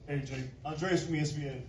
Hey, Jake. Andreas from ESPN.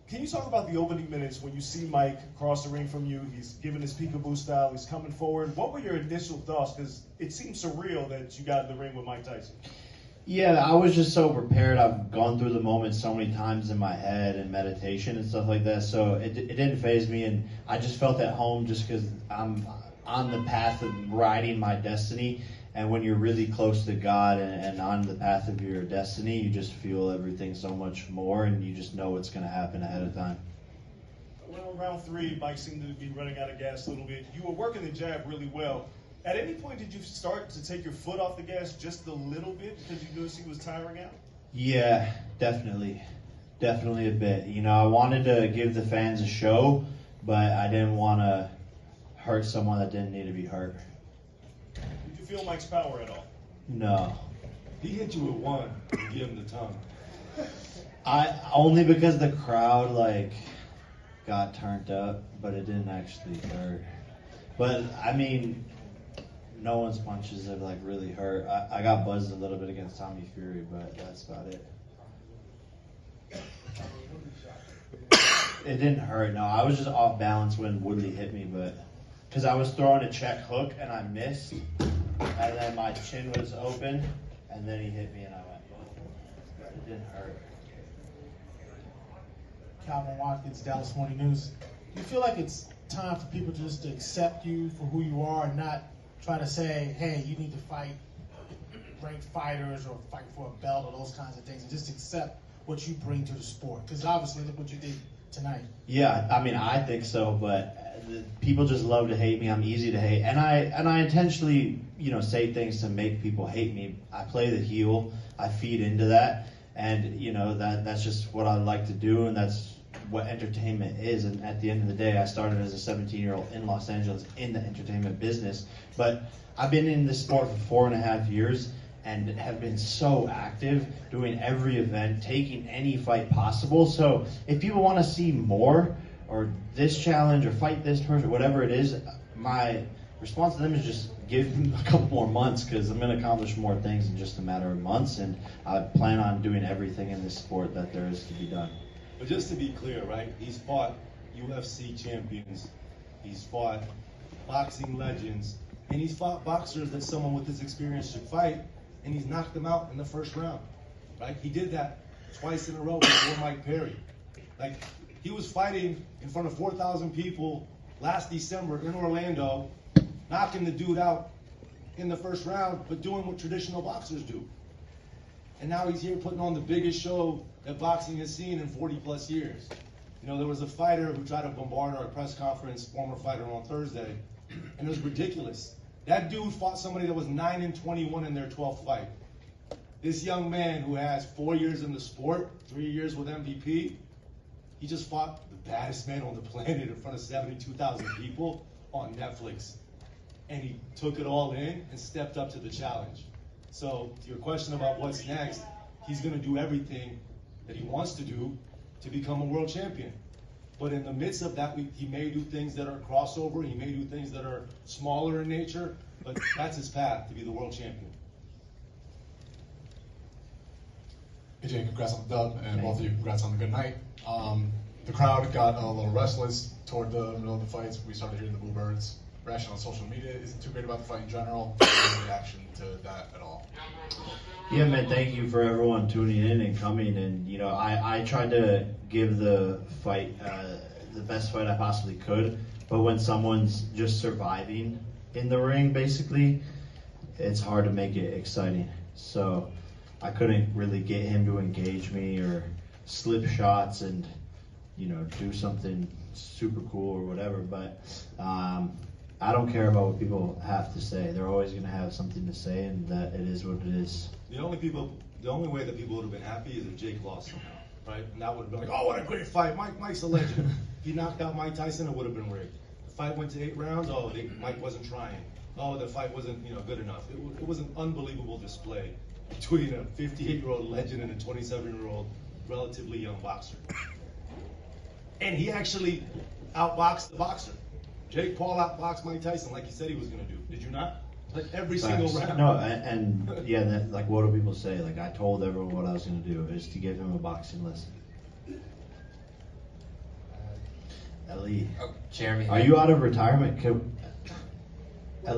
Can you talk about the opening minutes when you see Mike across the ring from you? He's giving his peekaboo style. He's coming forward. What were your initial thoughts? Because it seems surreal that you got in the ring with Mike Tyson. Yeah, I was just so prepared. I've gone through the moment so many times in my head and meditation and stuff like that. So it didn't faze me, and I just felt at home just because I'm on the path of riding my destiny. And when you're really close to God and on the path of your destiny, you just feel everything so much more, and you just know what's going to happen ahead of time. Well, round three, Mike seemed to be running out of gas a little bit. You were working the jab really well. At any point, did you start to take your foot off the gas just a little bit because you noticed he was tiring out? Yeah, definitely. Definitely a bit. You know, I wanted to give the fans a show, but I didn't want to hurt someone that didn't need to be hurt. Did you feel Mike's power at all? No. He hit you with one and give him the tongue. Only because the crowd got turned up, but it didn't actually hurt. But I mean, no one's punches have really hurt. I got buzzed a little bit against Tommy Fury, but that's about it. It didn't hurt. No, I was just off balance when Woodley hit me, but because I was throwing a check hook and I missed, and then my chin was open, and then he hit me and I went, oh. It didn't hurt. Calvin Watkins, Dallas Morning News. Do you feel like it's time for people just to accept you for who you are and not try to say, hey, you need to fight ranked fighters or fight for a belt or those kinds of things, and just accept what you bring to the sport? Because obviously, look what you did tonight. Yeah, I mean, I think so, but people just love to hate me. I'm easy to hate, and I intentionally, say things to make people hate me. I play the heel. I feed into that, and that's just what I like to do, and that's what entertainment is. And at the end of the day, I started as a 17-year-old in Los Angeles in the entertainment business, but I've been in this sport for 4.5 years and have been so active, doing every event, taking any fight possible. So if people want to see more, or this challenge, or fight this person, whatever it is, my response to them is just give them a couple more months, because I'm going to accomplish more things in just a matter of months, and I plan on doing everything in this sport that there is to be done. But just to be clear, right, he's fought UFC champions, he's fought boxing legends, and he's fought boxers that someone with his experience should fight, and he's knocked them out in the first round, right? He did that twice in a row before Mike Perry. He was fighting in front of 4,000 people last December in Orlando, knocking the dude out in the first round, but doing what traditional boxers do. And now he's here putting on the biggest show that boxing has seen in 40 plus years. There was a fighter who tried to bombard our press conference, former fighter, on Thursday, and it was ridiculous. That dude fought somebody that was 9-21 in their 12th fight. This young man who has 4 years in the sport, 3 years with MVP, he just fought the baddest man on the planet in front of 72,000 people on Netflix. And he took it all in and stepped up to the challenge. So to your question about what's next, he's going to do everything that he wants to do to become a world champion. But in the midst of that, he may do things that are crossover, he may do things that are smaller in nature, but that's his path to be the world champion. Hey Jay, congrats on the dub, and both of you, congrats on the good night. The crowd got a little restless toward the middle of the fights. We started hearing the boo birds. Reaction on social media isn't too great about the fight in general. Any reaction to that at all? Yeah, man, thank you for everyone tuning in and coming. And, I tried to give the fight the best fight I possibly could. But when someone's just surviving in the ring, basically, it's hard to make it exciting. So I couldn't really get him to engage me or slip shots and, do something super cool or whatever. But I don't care about what people have to say. They're always going to have something to say, and that it is what it is. The only way that people would have been happy is if Jake lost somehow, right? And that would have been like, oh, what a great fight. Mike's a legend. If he knocked out Mike Tyson, it would have been rigged. The fight went to 8 rounds. Oh, Mike wasn't trying. Oh, the fight wasn't good enough. It was an unbelievable display between a 58-year-old legend and a 27-year-old relatively young boxer. And he actually outboxed the boxer. Jake Paul outboxed Mike Tyson like he said he was going to do. Did you not? Like every single round. No, and yeah, that, like what do people say? Like I told everyone what I was going to do is to give him a boxing lesson. Ellie, Oh, Jeremy. are you out of retirement? When did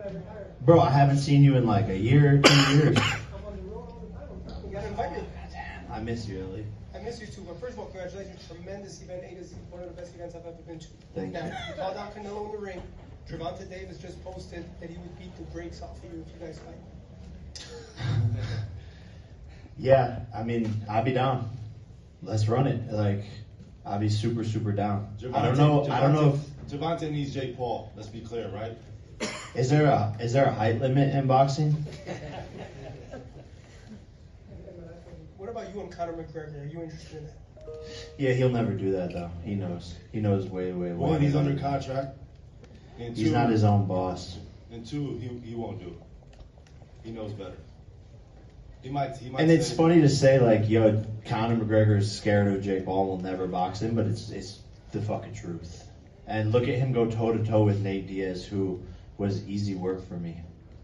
I retire? Bro, I haven't seen you in like a year, 2 years. I'm on the road all the time. You got invited. Damn, I miss you, Ellie. I miss you too, but first of all, congratulations. Tremendous event. A to Z, one of the best events I've ever been to. Thank now, you. you called out Canelo in the ring. Gervonta Davis just posted that he would beat the brakes off of you if you guys fight. Yeah, I mean, I'd be down. Let's run it. Like, I'd be super, super down. I don't know if Gervonta needs Jake Paul. Let's be clear, right? is there a height limit in boxing? What about you and Conor McGregor? Are you interested in that? Yeah, he'll never do that though. He knows. He knows way more. One, he's under contract. And He's two, not his own boss. And two, he won't do it. He knows better. He might. And it's say- funny to say like, yo, Conor McGregor is scared of Jake Paul, will never box him, but it's the fucking truth. And look at him go toe to toe with Nate Diaz, who was easy work for me.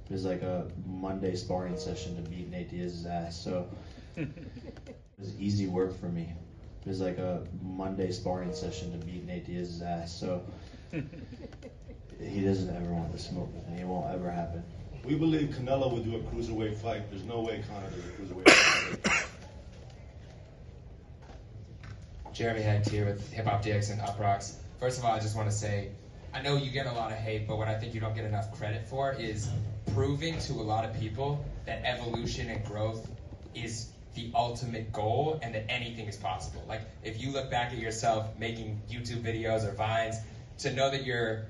It was like a Monday sparring session to beat Nate Diaz's ass. So it was easy work for me. It was like a Monday sparring session to beat Nate Diaz's ass. So he doesn't ever want to smoke with me. It won't ever happen. We believe Canelo would do a cruiserweight fight. There's no way Conor does a cruiserweight fight. Jeremy Hecht here with Hip Hop DX and Up Rocks. First of all, I just want to say, I know you get a lot of hate, but what I think you don't get enough credit for is proving to a lot of people that evolution and growth is the ultimate goal and that anything is possible. Like, if you look back at yourself making YouTube videos or Vines, to know that you're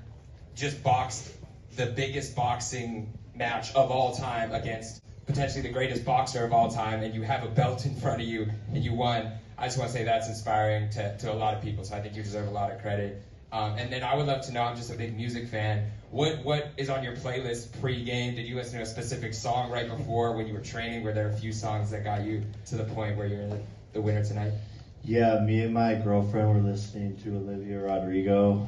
just boxed the biggest boxing match of all time against potentially the greatest boxer of all time, and you have a belt in front of you and you won, I just want to say that's inspiring to a lot of people, so I think you deserve a lot of credit. And then I would love to know, I'm just a big music fan, what is on your playlist pre-game? Did you listen to a specific song right before when you were training? Were there a few songs that got you to the point where you're the winner tonight? Yeah, me and my girlfriend were listening to Olivia Rodrigo,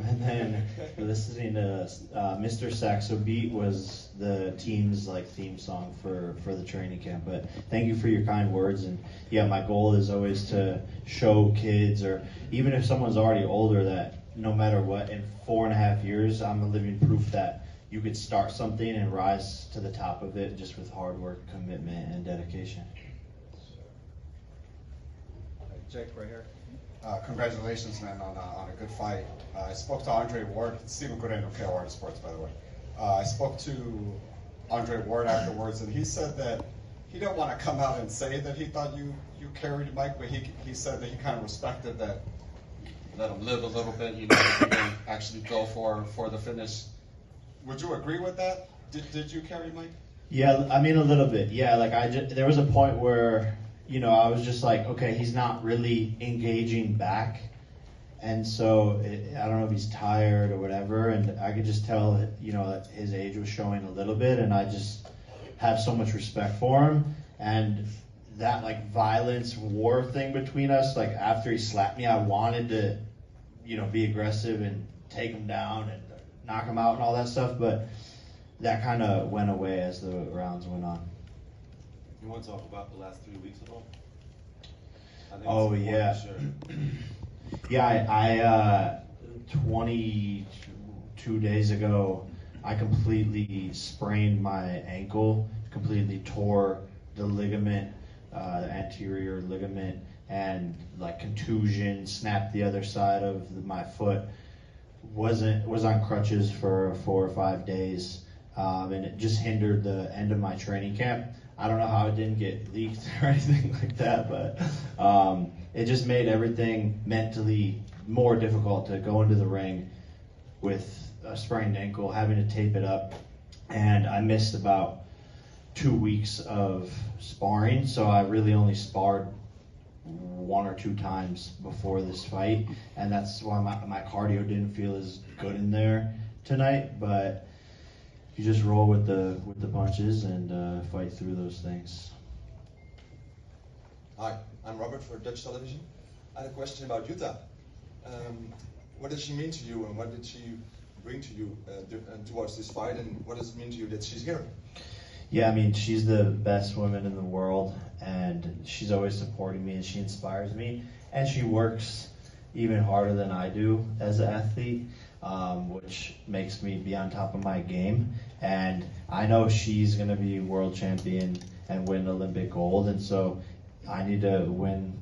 and then listening to Mr. Saxo Beat was the team's like theme song for the training camp. But thank you for your kind words, and yeah, my goal is always to show kids, or even if someone's already older, that no matter what, in 4.5 years, I'm a living proof that you could start something and rise to the top of it just with hard work, commitment, and dedication. Jake, right here. Congratulations, man, on a good fight. I spoke to Andre Ward, Stephen Goodin of KOR Sports, by the way. I spoke to Andre Ward afterwards, and he said that he didn't want to come out and say that he thought you carried Mike, but he said that he kind of respected that, let him live a little bit, you know, he didn't actually go for the finish. Would you agree with that? Did you carry Mike? Yeah, I mean a little bit. Yeah, like there was a point where, you know, I was just like, okay, he's not really engaging back. And so I don't know if he's tired or whatever. And I could just tell, you know, that his age was showing a little bit. And I just have so much respect for him. And that like violence war thing between us, like after he slapped me, I wanted to, you know, be aggressive and take him down and knock him out and all that stuff. But that kind of went away as the rounds went on. You want to talk about the last 3 weeks at all? I think Oh, it's important yeah. to share. Yeah, I 22 days ago, I completely sprained my ankle, completely tore the ligament, the anterior ligament, and like contusion, snapped the other side of my foot. Was on crutches for 4 or 5 days, and it just hindered the end of my training camp. I don't know how it didn't get leaked or anything like that, but it just made everything mentally more difficult to go into the ring with a sprained ankle, having to tape it up. And I missed about 2 weeks of sparring, so I really only sparred 1 or 2 times before this fight, and that's why my cardio didn't feel as good in there tonight. But you just roll with the punches and fight through those things. Hi, I'm Robert for Dutch television. I had a question about Utah. What did she mean to you, and what did she bring to you towards this fight, and what does it mean to you that she's here? Yeah, I mean, she's the best woman in the world, and she's always supporting me, and she inspires me, and she works even harder than I do as an athlete, which makes me be on top of my game. And I know she's going to be world champion and win Olympic gold, and so I need to win